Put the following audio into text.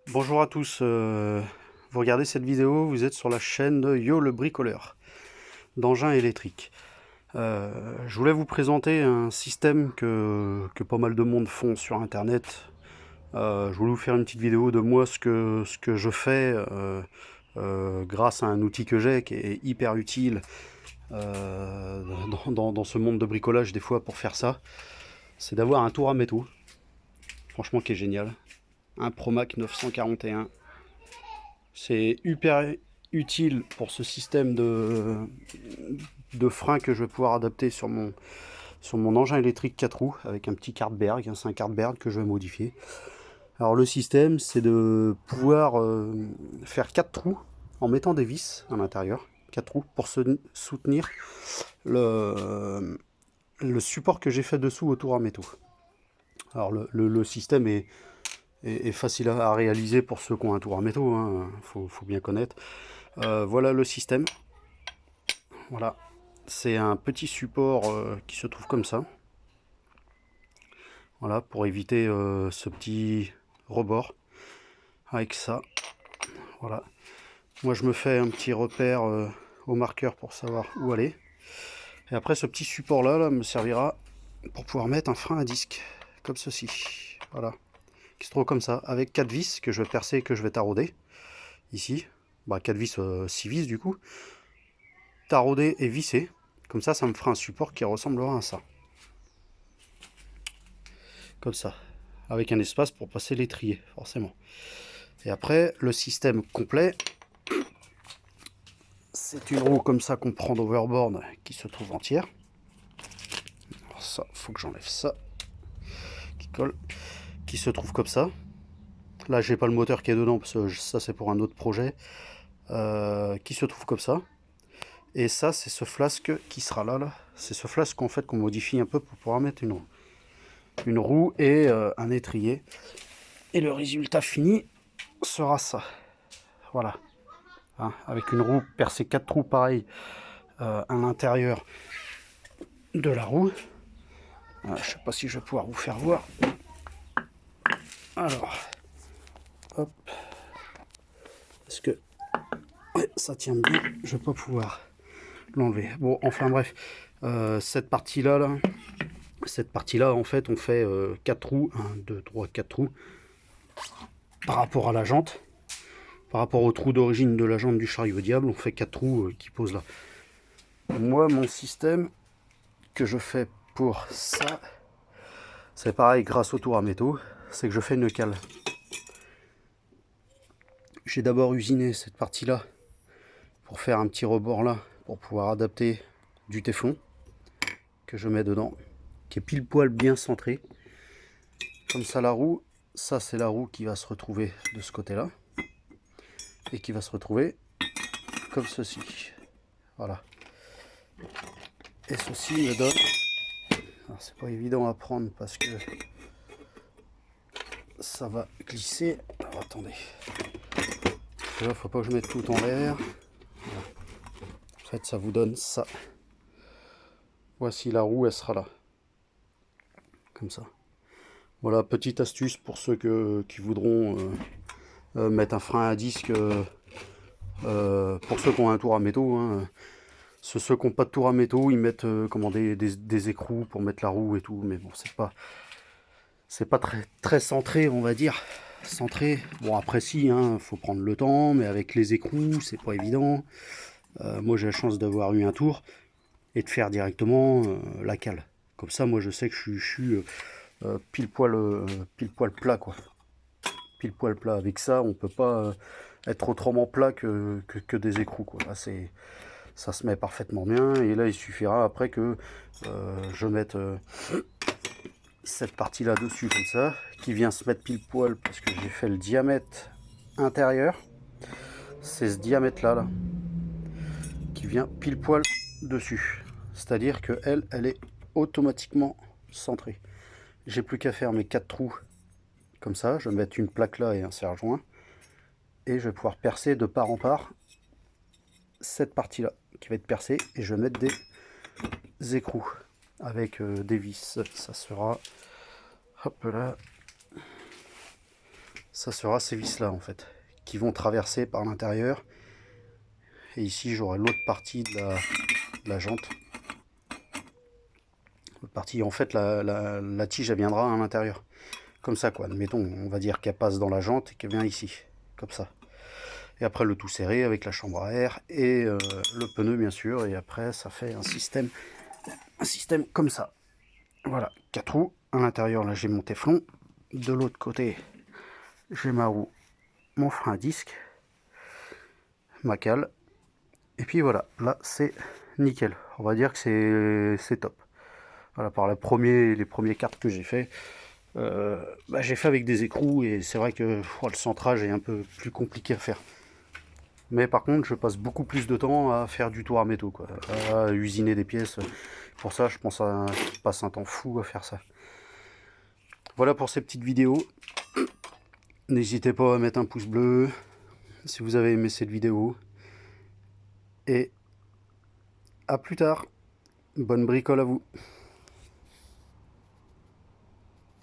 Bonjour à tous, vous regardez cette vidéo, vous êtes sur la chaîne de Yo le bricoleur d'engins électriques. Je voulais vous présenter un système que pas mal de monde font sur internet. Je voulais vous faire une petite vidéo de moi, ce que je fais grâce à un outil que j'ai qui est hyper utile dans ce monde de bricolage des fois pour faire ça. C'est d'avoir un tour à métaux, franchement qui est génial. Un Promac 941. C'est hyper utile pour ce système de frein que je vais pouvoir adapter sur mon engin électrique 4 roues avec un petit Carlsberg, c'est un Carlsberg que je vais modifier. Alors le système, c'est de pouvoir faire 4 trous en mettant des vis à l'intérieur, 4 trous pour soutenir le support que j'ai fait dessous autour à métaux. Alors le système est facile à réaliser pour ceux qui ont un tour à métaux, hein, faut bien connaître. Voilà le système. Voilà, c'est un petit support qui se trouve comme ça. Voilà, pour éviter ce petit rebord avec ça. Voilà. Moi, je me fais un petit repère au marqueur pour savoir où aller. Et après, ce petit support là me servira pour pouvoir mettre un frein à disque, comme ceci. Voilà, qui se trouve comme ça, avec 4 vis que je vais percer et que je vais tarauder. Ici, 4 vis, 6 vis du coup. Tarauder et visser. Comme ça me fera un support qui ressemblera à ça. Comme ça. Avec un espace pour passer l'étrier, forcément. Et après, le système complet, c'est une roue comme ça qu'on prend d'overboard qui se trouve entière. Alors ça, faut que j'enlève ça. Qui colle. Qui se trouve comme ça. Là, j'ai pas le moteur qui est dedans parce que ça, c'est pour un autre projet. Qui se trouve comme ça. Et ça, c'est ce flasque qui sera là. C'est ce flasque en fait qu'on modifie un peu pour pouvoir mettre une roue et un étrier. Et le résultat fini sera ça. Voilà. Hein, avec une roue percée 4 trous pareil à l'intérieur de la roue. Je sais pas si je vais pouvoir vous faire voir. Alors, hop. Est-ce que ouais, ça tient bien? Je vais pas pouvoir l'enlever. Bon, enfin bref, cette partie-là, en fait, on fait 4 trous. 1, 2, 3, 4 trous. Par rapport à la jante, par rapport au trou d'origine de la jante du chariot diable, on fait 4 trous qui posent là. Moi, mon système que je fais pour ça, c'est pareil grâce au tour à métaux, c'est que je fais une cale. J'ai d'abord usiné cette partie-là pour faire un petit rebord là, pour pouvoir adapter du téflon que je mets dedans, qui est pile poil bien centré. Comme ça la roue, ça c'est la roue qui va se retrouver de ce côté-là, et qui va se retrouver comme ceci. Voilà. Et ceci me donne... Alors c'est pas évident à prendre parce que ça va glisser. Alors attendez. Là, faut pas que je mette tout en l'air. Voilà. En fait, ça vous donne ça. Voici la roue, elle sera là. Comme ça. Voilà, petite astuce pour ceux qui voudront mettre un frein à disque. Pour ceux qui ont un tour à métaux. Hein. Ceux qui n'ont pas de tour à métaux, ils mettent des écrous pour mettre la roue et tout. Mais bon, c'est pas très centré, on va dire. Centré. Bon, après, si, hein, faut prendre le temps, mais avec les écrous, c'est pas évident. Moi, j'ai la chance d'avoir eu un tour et de faire directement la cale. Comme ça, moi, je sais que je suis pile poil plat, quoi. Pile poil plat. Avec ça, on peut pas être autrement plat que des écrous, quoi. Là, ça se met parfaitement bien. Et là, il suffira après que je mette cette partie là dessus comme ça, qui vient se mettre pile poil parce que j'ai fait le diamètre intérieur. C'est ce diamètre là qui vient pile poil dessus. C'est-à-dire que elle est automatiquement centrée. J'ai plus qu'à faire mes 4 trous comme ça. Je vais mettre une plaque là et un serre-joint. Et je vais pouvoir percer de part en part cette partie-là qui va être percée. Et je vais mettre des écrous avec des vis. Ça sera... Hop là. ça sera ces vis là en fait, qui vont traverser par l'intérieur. Et ici j'aurai l'autre partie de la jante. L'autre partie, en fait la tige elle viendra à l'intérieur. Comme ça quoi, admettons, on va dire qu'elle passe dans la jante et qu'elle vient ici, comme ça. Et après le tout serré avec la chambre à air et le pneu bien sûr. Et après ça fait un système comme ça. Voilà, 4 roues. À l'intérieur là j'ai mon téflon. De l'autre côté j'ai ma roue, mon frein à disque, ma cale. Et puis voilà, là c'est nickel. On va dire que c'est top. Voilà, par les premiers cartes que j'ai fait, j'ai fait avec des écrous et c'est vrai que le centrage est un peu plus compliqué à faire. Mais par contre, je passe beaucoup plus de temps à faire du tour à métaux, quoi, à usiner des pièces. Pour ça, je passe un temps fou à faire ça. Voilà pour ces petites vidéos. N'hésitez pas à mettre un pouce bleu si vous avez aimé cette vidéo. Et à plus tard. Bonne bricole à vous.